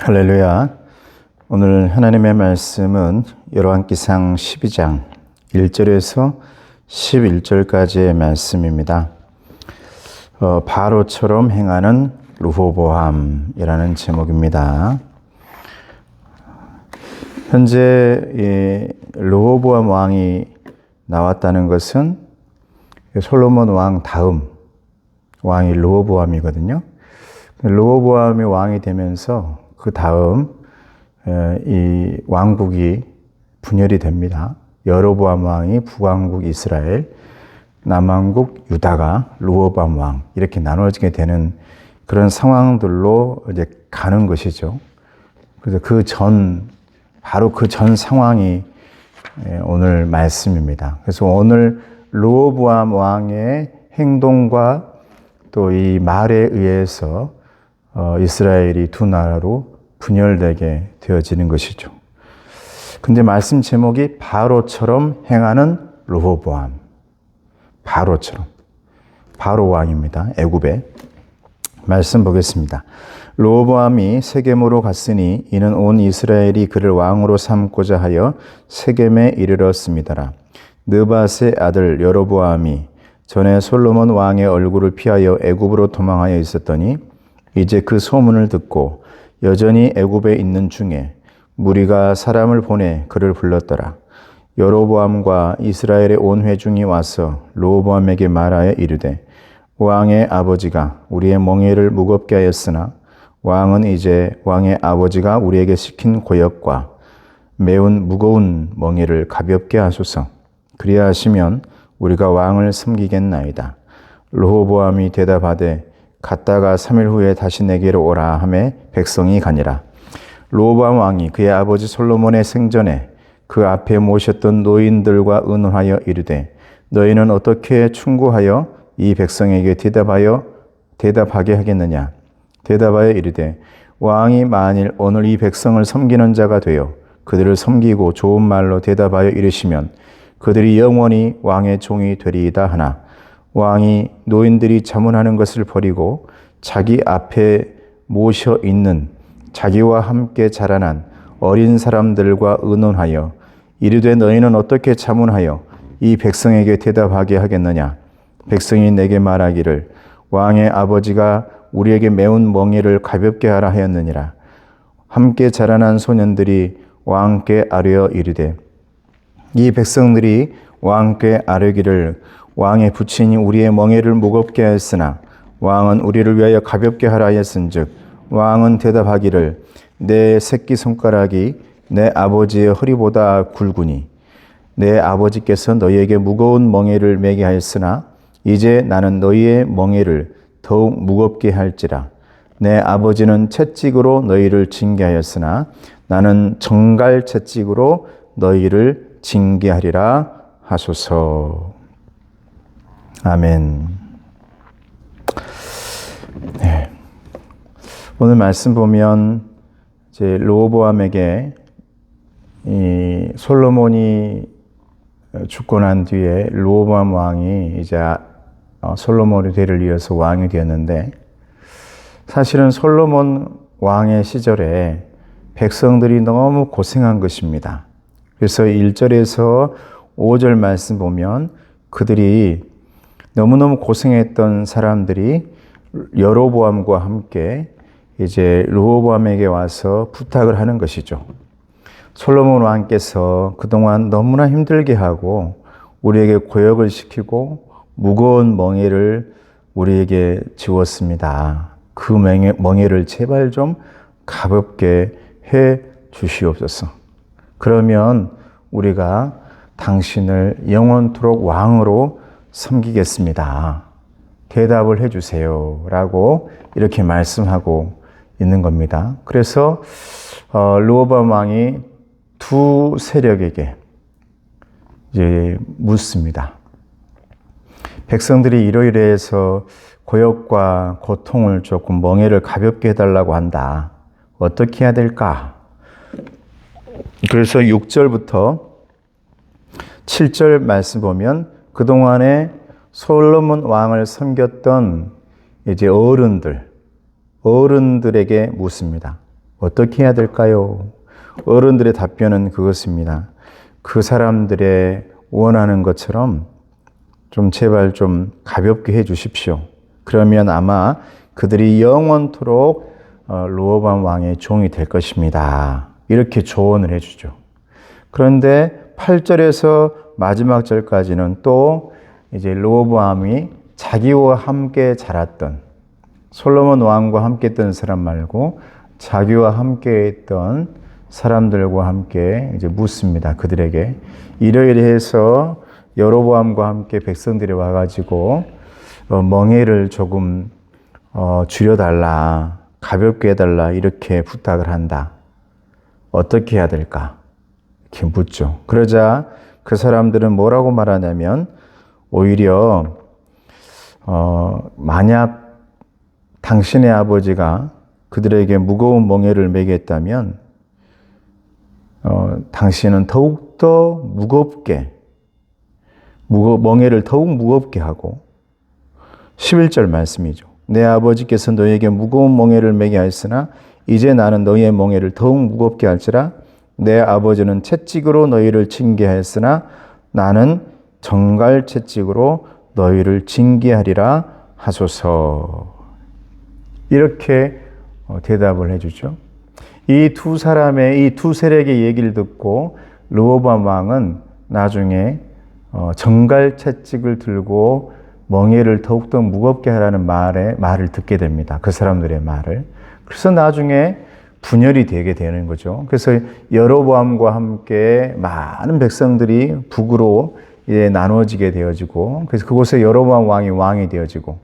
할렐루야. 오늘 하나님의 말씀은 열왕기상 12장 1절에서 11절까지의 말씀입니다. 바로처럼 행하는 르호보암이라는 제목입니다. 현재 르호보암 왕이 나왔다는 것은 솔로몬 왕 다음 왕이 르호보암이거든요. 르호보암이 왕이 되면서 그 다음 이 왕국이 분열이 됩니다. 여로보암 왕이 북왕국 이스라엘, 남왕국 유다가 르호보암 왕 이렇게 나눠지게 되는 그런 상황들로 이제 가는 것이죠. 그래서 바로 그 전 상황이 오늘 말씀입니다. 그래서 오늘 르호보암 왕의 행동과 또 이 말에 의해서 이스라엘이 두 나라로 분열되게 되어지는 것이죠. 근데 말씀 제목이 바로처럼 행하는 르호보암. 바로처럼. 바로 왕입니다. 애굽에. 말씀 보겠습니다. 르호보암이 세겜으로 갔으니 이는 온 이스라엘이 그를 왕으로 삼고자 하여 세겜에 이르렀습니다라. 느밧의 아들 여로보암이 전에 솔로몬 왕의 얼굴을 피하여 애굽으로 도망하여 있었더니 이제 그 소문을 듣고 여전히 애굽에 있는 중에 무리가 사람을 보내 그를 불렀더라. 여로보암과 이스라엘의 온 회중이 와서 르호보암에게 말하여 이르되 왕의 아버지가 우리의 멍에를 무겁게 하였으나 왕은 이제 왕의 아버지가 우리에게 시킨 고역과 매운 무거운 멍에를 가볍게 하소서. 그리하시면 우리가 왕을 섬기겠나이다. 르호보암이 대답하되 갔다가 3일 후에 다시 내게로 오라 하매 백성이 가니라. 르호보암 왕이 그의 아버지 솔로몬의 생전에 그 앞에 모셨던 노인들과 의논하여 이르되 너희는 어떻게 충고하여 이 백성에게 대답하게 하겠느냐. 대답하여 이르되 왕이 만일 오늘 이 백성을 섬기는 자가 되어 그들을 섬기고 좋은 말로 대답하여 이르시면 그들이 영원히 왕의 종이 되리이다 하나 왕이 노인들이 자문하는 것을 버리고 자기 앞에 모셔 있는 자기와 함께 자라난 어린 사람들과 의논하여 이르되 너희는 어떻게 자문하여 이 백성에게 대답하게 하겠느냐. 백성이 내게 말하기를 왕의 아버지가 우리에게 매운 멍에를 가볍게 하라 하였느니라. 함께 자라난 소년들이 왕께 아뢰어 이르되 이 백성들이 왕께 아뢰기를 왕의 부친이 우리의 멍에를 무겁게 하였으나 왕은 우리를 위하여 가볍게 하라 하였은즉 왕은 대답하기를 내 새끼손가락이 내 아버지의 허리보다 굵으니 내 아버지께서 너희에게 무거운 멍에를 매게 하였으나 이제 나는 너희의 멍에를 더욱 무겁게 할지라. 내 아버지는 채찍으로 너희를 징계하였으나 나는 정갈 채찍으로 너희를 징계하리라 하소서. 아멘. 네. 오늘 말씀 보면 이제 르호보암에게 이 솔로몬이 죽고 난 뒤에 르호보암 왕이 이제 솔로몬의 뒤를 이어서 왕이 되었는데 사실은 솔로몬 왕의 시절에 백성들이 너무 고생한 것입니다. 그래서 1절에서 5절 말씀 보면 그들이 너무너무 고생했던 사람들이 여로보암과 함께 이제 르호보암에게 와서 부탁을 하는 것이죠. 솔로몬 왕께서 그동안 너무나 힘들게 하고 우리에게 고역을 시키고 무거운 멍에를 우리에게 지웠습니다. 그 멍에를 제발 좀 가볍게 해 주시옵소서. 그러면 우리가 당신을 영원토록 왕으로 섬기겠습니다. 대답을 해주세요. 라고 이렇게 말씀하고 있는 겁니다. 그래서 르호보암 왕이 두 세력에게 이제 묻습니다. 백성들이 이러이러해서 고역과 고통을 조금 멍에를 가볍게 해달라고 한다. 어떻게 해야 될까? 그래서 6절부터 7절 말씀 보면 그동안에 솔로몬 왕을 섬겼던 이제 어른들에게 묻습니다. 어떻게 해야 될까요? 어른들의 답변은 그것입니다. 그 사람들의 원하는 것처럼 좀 제발 좀 가볍게 해 주십시오. 그러면 아마 그들이 영원토록 르호보암 왕의 종이 될 것입니다. 이렇게 조언을 해 주죠. 그런데 8절에서 마지막 절까지는 또 이제 르호보암이 자기와 함께 자랐던 솔로몬 왕과 함께 했던 사람 말고 자기와 함께 했던 사람들과 함께 이제 묻습니다. 그들에게 이러이러해서 여로보암과 함께 백성들이 와가지고 멍에를 조금 줄여달라, 가볍게 해달라 이렇게 부탁을 한다. 어떻게 해야 될까? 이렇게 묻죠. 그러자 그 사람들은 뭐라고 말하냐면 오히려 만약 당신의 아버지가 그들에게 무거운 멍에를 매겠다면 당신은 더욱더 무겁게 멍에를 더욱 무겁게 하고 11절 말씀이죠. 내 아버지께서 너에게 무거운 멍에를 매게 하였으나 이제 나는 너희의 멍에를 더욱 무겁게 할지라 내 아버지는 채찍으로 너희를 징계하였으나 나는 정갈 채찍으로 너희를 징계하리라 하소서. 이렇게 대답을 해주죠. 이 두 사람의 이 두 세력의 얘기를 듣고 르호보암 왕은 나중에 정갈 채찍을 들고 멍에를 더욱더 무겁게 하라는 말을 듣게 됩니다. 그 사람들의 말을. 그래서 나중에 분열이 되게 되는 거죠. 그래서 여로보암과 함께 많은 백성들이 북으로 나누어지게 되어지고 그래서 그곳에 여로보암 왕이 되어지고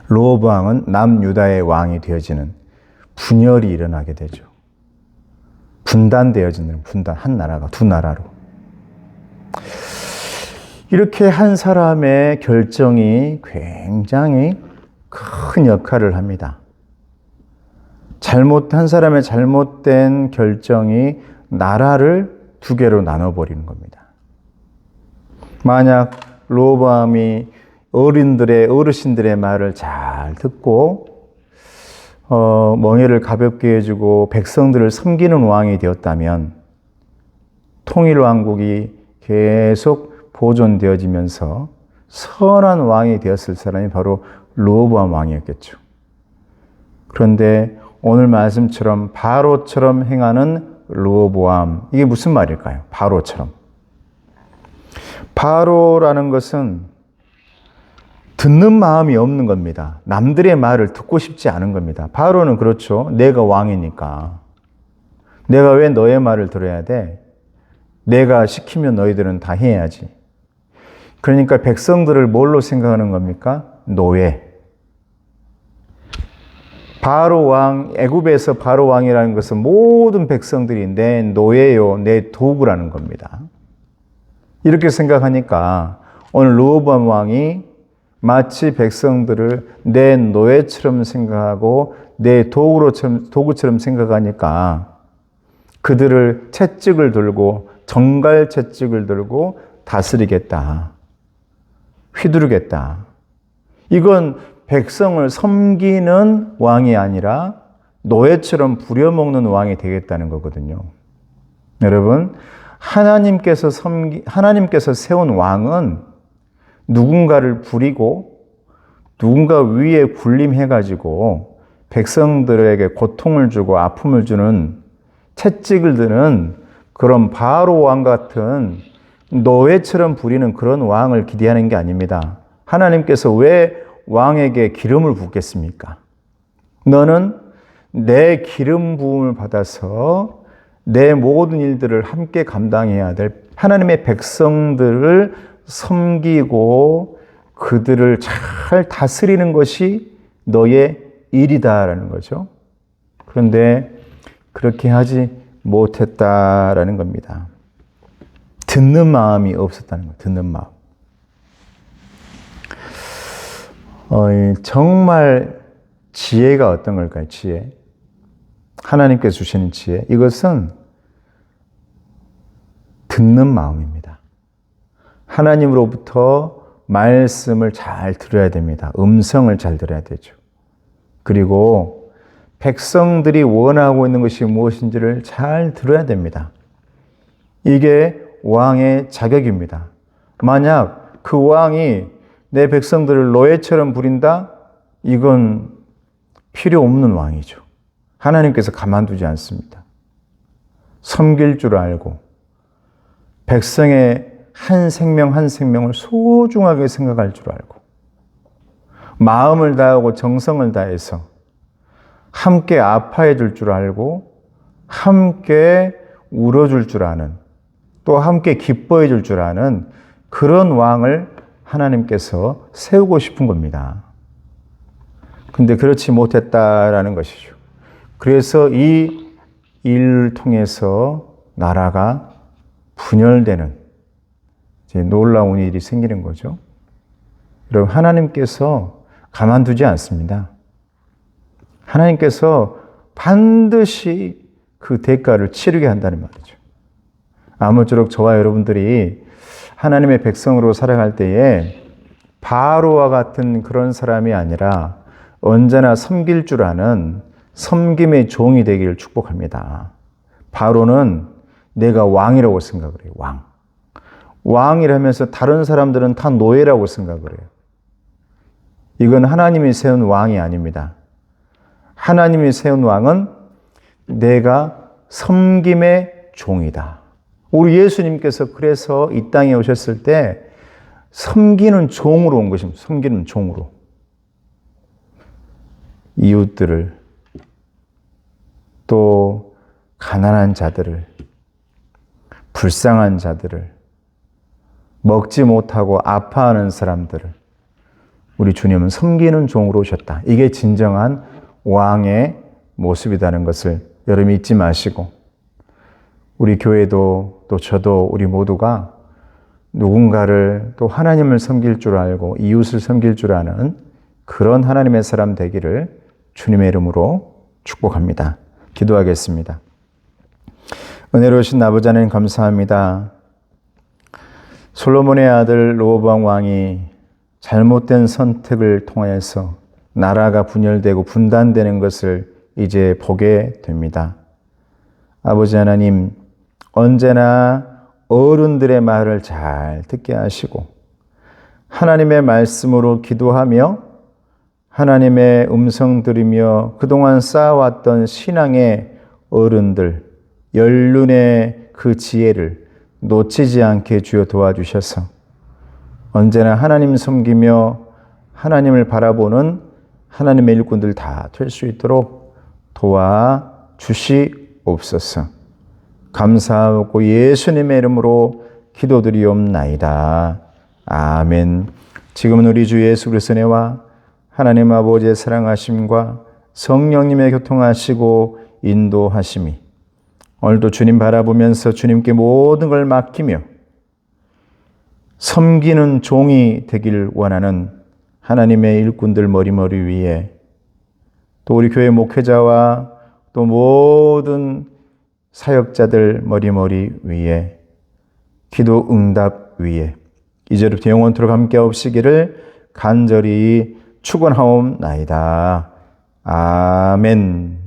르호보암은 남유다의 왕이 되어지는 분열이 일어나게 되죠. 분단되어지는 한 나라가 두 나라로. 이렇게 한 사람의 결정이 굉장히 큰 역할을 합니다. 한 사람의 잘못된 결정이 나라를 두 개로 나눠버리는 겁니다. 만약 르호보암이 어르신들의 말을 잘 듣고 멍에를 가볍게 해주고 백성들을 섬기는 왕이 되었다면 통일 왕국이 계속 보존되어지면서 선한 왕이 되었을 사람이 바로 르호보암 왕이었겠죠. 그런데 오늘 말씀처럼 바로처럼 행하는 르호보암, 이게 무슨 말일까요? 바로처럼. 바로라는 것은 듣는 마음이 없는 겁니다. 남들의 말을 듣고 싶지 않은 겁니다. 바로는 그렇죠. 내가 왕이니까. 내가 왜 너의 말을 들어야 돼? 내가 시키면 너희들은 다 해야지. 그러니까 백성들을 뭘로 생각하는 겁니까? 노예. 바로 왕, 애굽에서 바로 왕이라는 것은 모든 백성들이 내 노예요, 내 도구라는 겁니다. 이렇게 생각하니까 오늘 르호보암 왕이 마치 백성들을 내 노예처럼 생각하고 내 도구처럼 생각하니까 그들을 채찍을 들고 정갈 채찍을 들고 다스리겠다. 휘두르겠다. 이건 백성을 섬기는 왕이 아니라 노예처럼 부려먹는 왕이 되겠다는 거거든요. 여러분, 하나님께서 세운 왕은 누군가를 부리고 누군가 위에 군림해가지고 백성들에게 고통을 주고 아픔을 주는 채찍을 드는 그런 바로 왕 같은 노예처럼 부리는 그런 왕을 기대하는 게 아닙니다. 하나님께서 왜 왕에게 기름을 붓겠습니까? 너는 내 기름 부음을 받아서 내 모든 일들을 함께 감당해야 될 하나님의 백성들을 섬기고 그들을 잘 다스리는 것이 너의 일이다라는 거죠. 그런데 그렇게 하지 못했다라는 겁니다. 듣는 마음이 없었다는 거예요. 듣는 마음. 정말 지혜가 어떤 걸까요? 지혜. 하나님께서 주시는 지혜. 이것은 듣는 마음입니다. 하나님으로부터 말씀을 잘 들어야 됩니다. 음성을 잘 들어야 되죠. 그리고 백성들이 원하고 있는 것이 무엇인지를 잘 들어야 됩니다. 이게 왕의 자격입니다. 만약 그 왕이 내 백성들을 노예처럼 부린다? 이건 필요 없는 왕이죠. 하나님께서 가만두지 않습니다. 섬길 줄 알고 백성의 한 생명 한 생명을 소중하게 생각할 줄 알고 마음을 다하고 정성을 다해서 함께 아파해 줄 줄 알고 함께 울어줄 줄 아는 또 함께 기뻐해 줄 줄 아는 그런 왕을 하나님께서 세우고 싶은 겁니다. 근데 그렇지 못했다라는 것이죠. 그래서 이 일을 통해서 나라가 분열되는 이제 놀라운 일이 생기는 거죠. 여러분, 하나님께서 가만두지 않습니다. 하나님께서 반드시 그 대가를 치르게 한다는 말이죠. 아무쪼록 저와 여러분들이 하나님의 백성으로 살아갈 때에 바로와 같은 그런 사람이 아니라 언제나 섬길 줄 아는 섬김의 종이 되기를 축복합니다. 바로는 내가 왕이라고 생각을 해요. 왕. 왕이라면서 다른 사람들은 다 노예라고 생각을 해요. 이건 하나님이 세운 왕이 아닙니다. 하나님이 세운 왕은 내가 섬김의 종이다. 우리 예수님께서 그래서 이 땅에 오셨을 때 섬기는 종으로 온 것입니다. 섬기는 종으로. 이웃들을 또 가난한 자들을 불쌍한 자들을 먹지 못하고 아파하는 사람들을 우리 주님은 섬기는 종으로 오셨다. 이게 진정한 왕의 모습이라는 것을 여러분 잊지 마시고 우리 교회도 또 저도 우리 모두가 누군가를 또 하나님을 섬길 줄 알고 이웃을 섬길 줄 아는 그런 하나님의 사람 되기를 주님의 이름으로 축복합니다. 기도하겠습니다. 은혜로우신 아버지 하나님 감사합니다. 솔로몬의 아들 르호보암 왕이 잘못된 선택을 통하여서 나라가 분열되고 분단되는 것을 이제 보게 됩니다. 아버지 하나님, 언제나 어른들의 말을 잘 듣게 하시고 하나님의 말씀으로 기도하며 하나님의 음성 들으며 그동안 쌓아왔던 신앙의 어른들, 연륜의 그 지혜를 놓치지 않게 주여 도와주셔서 언제나 하나님 섬기며 하나님을 바라보는 하나님의 일꾼들 다 될 수 있도록 도와주시옵소서. 감사하고 예수님의 이름으로 기도드리옵나이다. 아멘. 지금은 우리 주 예수 그리스도의 은혜와 하나님 아버지의 사랑하심과 성령님의 교통하시고 인도하심이 오늘도 주님 바라보면서 주님께 모든 걸 맡기며 섬기는 종이 되길 원하는 하나님의 일꾼들 머리머리 위에 또 우리 교회 목회자와 또 모든 사역자들 머리머리 위에 기도 응답 위에 이제부터 영원토록 함께 없으기를 간절히 축원하옵나이다. 아멘.